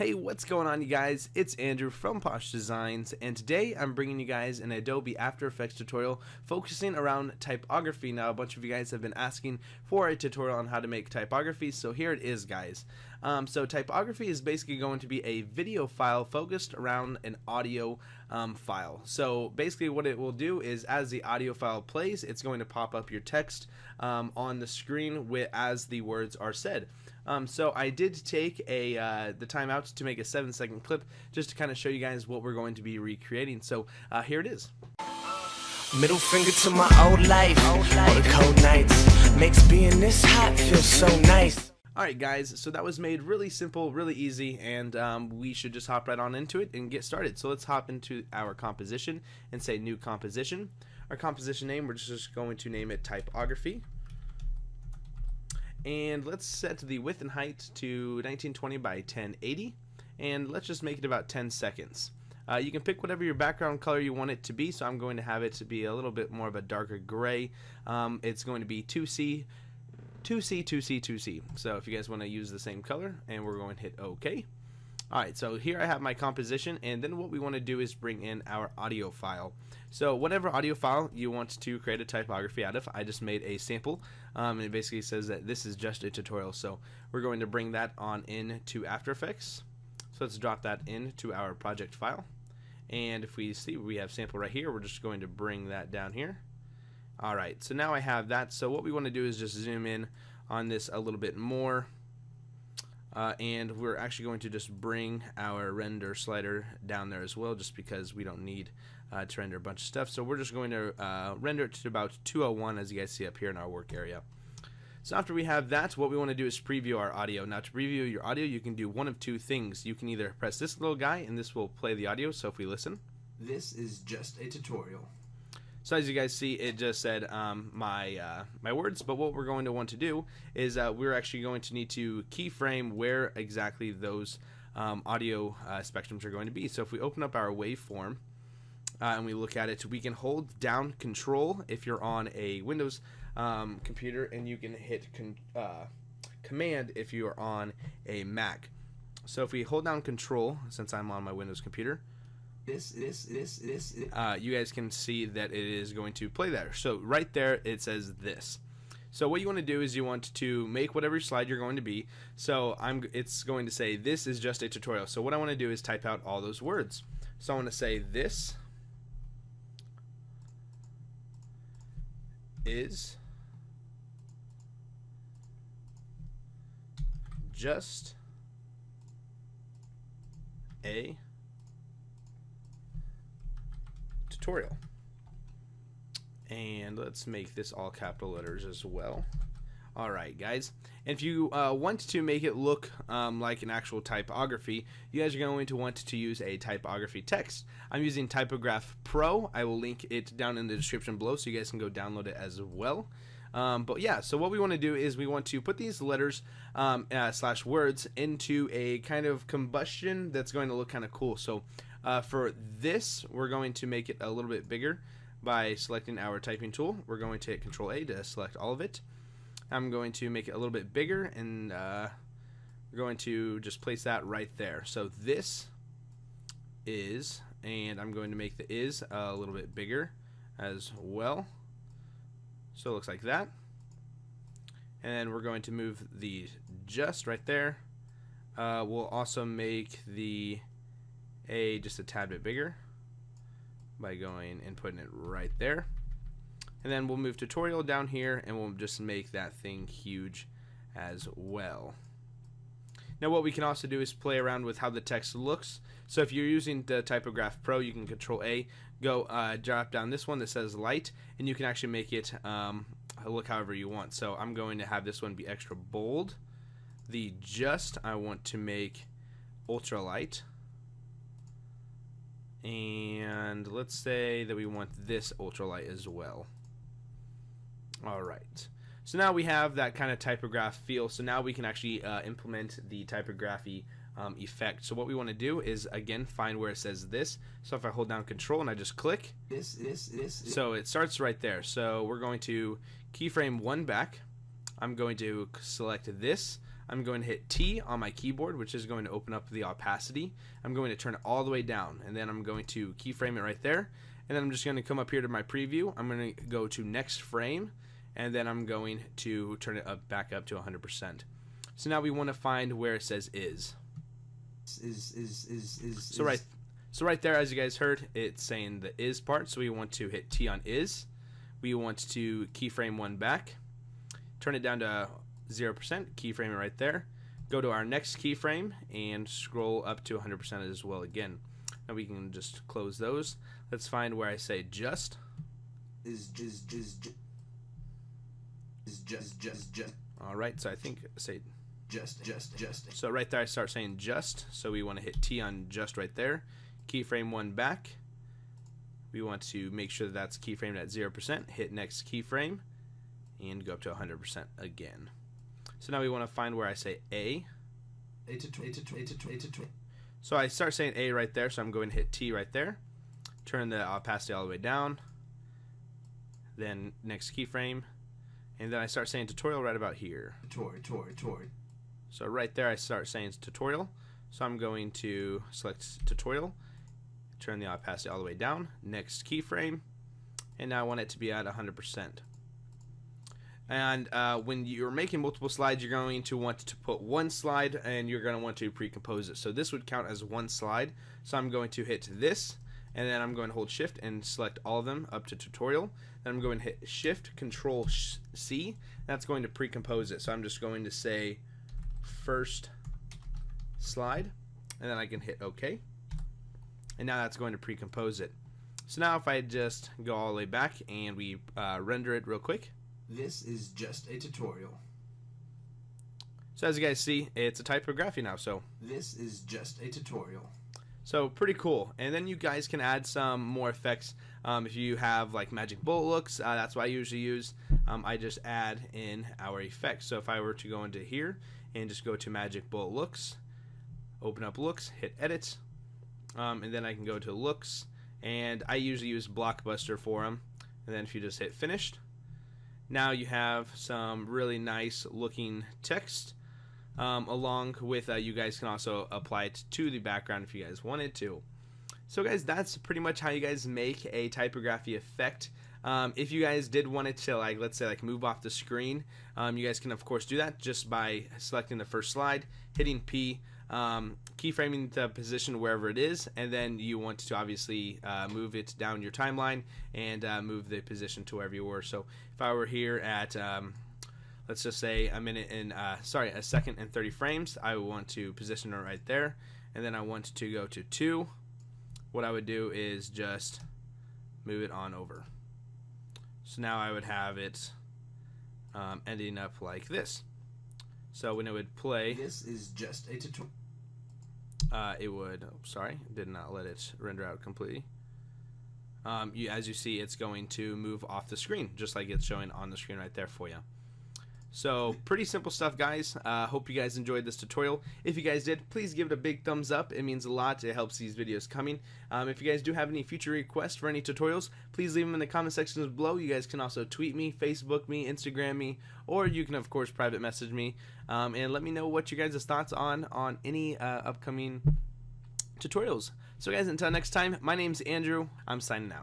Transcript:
Hey, what's going on, you guys? It's Andrew from Posh Designs, and today I'm bringing you guys an Adobe After Effects tutorial focusing around typography. Now, a bunch of you guys have been asking for a tutorial on how to make typography, so here it is, guys. So typography is basically going to be a video file focused around an audio file. So basically what it will do is, as the audio file plays, it's going to pop up your text on the screen as the words are said. So I did take the time out to make a 7-second clip just to kind of show you guys what we're going to be recreating. So here it is. Middle finger to my old life, all the cold nights, makes being this hot feel so nice. Alright guys, so that was made really simple, really easy, and we should just hop right on into it and get started. So let's hop into our composition and say new composition. Our composition name, we're just going to name it typography. And let's set the width and height to 1920 by 1080, and let's just make it about 10 seconds. You can pick whatever your background color you want it to be, so I'm going to have it to be a little bit more of a darker gray. It's going to be 2C, 2C, 2C, 2C. So if you guys want to use the same color, and we're going to hit OK. Alright, so here I have my composition, and then what we want to do is bring in our audio file. So whatever audio file you want to create a typography out of, I just made a sample, and it basically says that this is just a tutorial. So we're going to bring that on into After Effects. So let's drop that into our project file. And if we see we have sample right here, we're just going to bring that down here. Alright, so now I have that. So what we want to do is just zoom in on this a little bit more. And we're actually going to just bring our render slider down there as well, just because we don't need to render a bunch of stuff. So we're just going to render it to about 201, as you guys see up here in our work area. So after we have that, what we want to do is preview our audio. Now, to preview your audio, you can do one of two things. You can either press this little guy, and this will play the audio. So if we listen, this is just a tutorial. So as you guys see, it just said my words, but what we're going to want to do is we're actually going to need to keyframe where exactly those audio spectrums are going to be. So if we open up our waveform and we look at it, we can hold down Control if you're on a Windows computer, and you can hit Command if you're on a Mac. So if we hold down Control, since I'm on my Windows computer, you guys can see that it is going to play there. So right there it says this. So what you want to do is you want to make whatever slide you're going to be. So it's going to say this is just a tutorial. So what I want to do is type out all those words. So I want to say this is just a tutorial. And let's make this all capital letters as well. Alright guys, and if you want to make it look like an actual typography, you guys are going to want to use a typography text. I'm using Typograph Pro. I will link it down in the description below so you guys can go download it as well. But yeah, so what we want to do is we want to put these letters slash words into a kind of combustion that's going to look kind of cool. So for this, we're going to make it a little bit bigger by selecting our typing tool. We're going to hit Control A to select all of it. I'm going to make it a little bit bigger, and we're going to just place that right there. So this is, and I'm going to make the is a little bit bigger as well. So it looks like that. And we're going to move the just right there. We'll also make the A just a tad bit bigger by going and putting it right there. And then we'll move tutorial down here, and we'll just make that thing huge as well. Now what we can also do is play around with how the text looks. So if you're using the Typograph Pro, you can Control A, go drop down this one that says light, and you can actually make it look however you want. So I'm going to have this one be extra bold. The just I want to make ultra light. And let's say that we want this ultralight as well. Alright, so now we have that kind of typograph feel. So now we can actually implement the typography effect. So what we want to do is, again, find where it says this. So if I hold down Control and I just click, so it starts right there. So we're going to keyframe one back. I'm going to select this. I'm going to hit T on my keyboard, which is going to open up the opacity. I'm going to turn it all the way down, and then I'm going to keyframe it right there. And then I'm just going to come up here to my preview. I'm going to go to next frame, and then I'm going to turn it back up to 100%. So now we want to find where it says is. So right there, as you guys heard, it's saying the is part. So we want to hit T on is. We want to keyframe one back, turn it down to 0%, keyframe it right there. Go to our next keyframe and scroll up to 100% as well again. Now we can just close those. Let's find where I say just. All right, so I think say just. So right there I start saying just. So we want to hit T on just right there. Keyframe one back. We want to make sure that that's keyframed at 0%. Hit next keyframe and go up to 100% again. So now we want to find where I say A. So I start saying A right there, so I'm going to hit T right there. Turn the opacity all the way down. Then next keyframe. And then I start saying tutorial right about here. So right there I start saying tutorial. So I'm going to select tutorial. Turn the opacity all the way down. Next keyframe. And now I want it to be at 100%. And when you're making multiple slides, you're going to want to put one slide and you're going to want to pre-compose it. So this would count as one slide. So I'm going to hit this, and then I'm going to hold shift and select all of them up to tutorial. Then I'm going to hit shift control C. That's going to pre-compose it. So I'm just going to say first slide, and then I can hit OK. And now that's going to pre-compose it. So now if I just go all the way back and we render it real quick. This is just a tutorial. So as you guys see, it's a typography now. So this is just a tutorial. So pretty cool. And then you guys can add some more effects. If you have like magic bullet looks, that's what I usually use. I just add in our effects. So if I were to go into here and just go to magic bullet looks, open up looks, hit edit, and then I can go to looks, and I usually use Blockbuster for them. And then if you just hit finished, now you have some really nice looking text, along with you guys can also apply it to the background if you guys wanted to. So guys, that's pretty much how you guys make a typography effect. If you guys did want it to, like, let's say, like, move off the screen, you guys can of course do that just by selecting the first slide, hitting P, keyframing the position wherever it is, and then you want to obviously move it down your timeline and move the position to wherever you were. So if I were here at let's just say a second and 30 frames, I would want to position it right there, and then I want to go to 2. What I would do is just move it on over. So now I would have it ending up like this. So when it would play, this is just a tutorial. It would, sorry, did not let it render out completely. As you see, it's going to move off the screen, just like it's showing on the screen right there for you. So pretty simple stuff, guys. Hope you guys enjoyed this tutorial. If you guys did, please give it a big thumbs up. It means a lot. It helps these videos coming. If you guys do have any future requests for any tutorials, please leave them in the comment sections below. You guys can also tweet me, Facebook me, Instagram me, or you can of course private message me, and let me know what you guys' thoughts on any upcoming tutorials. So guys, until next time, my name's Andrew. I'm signing out.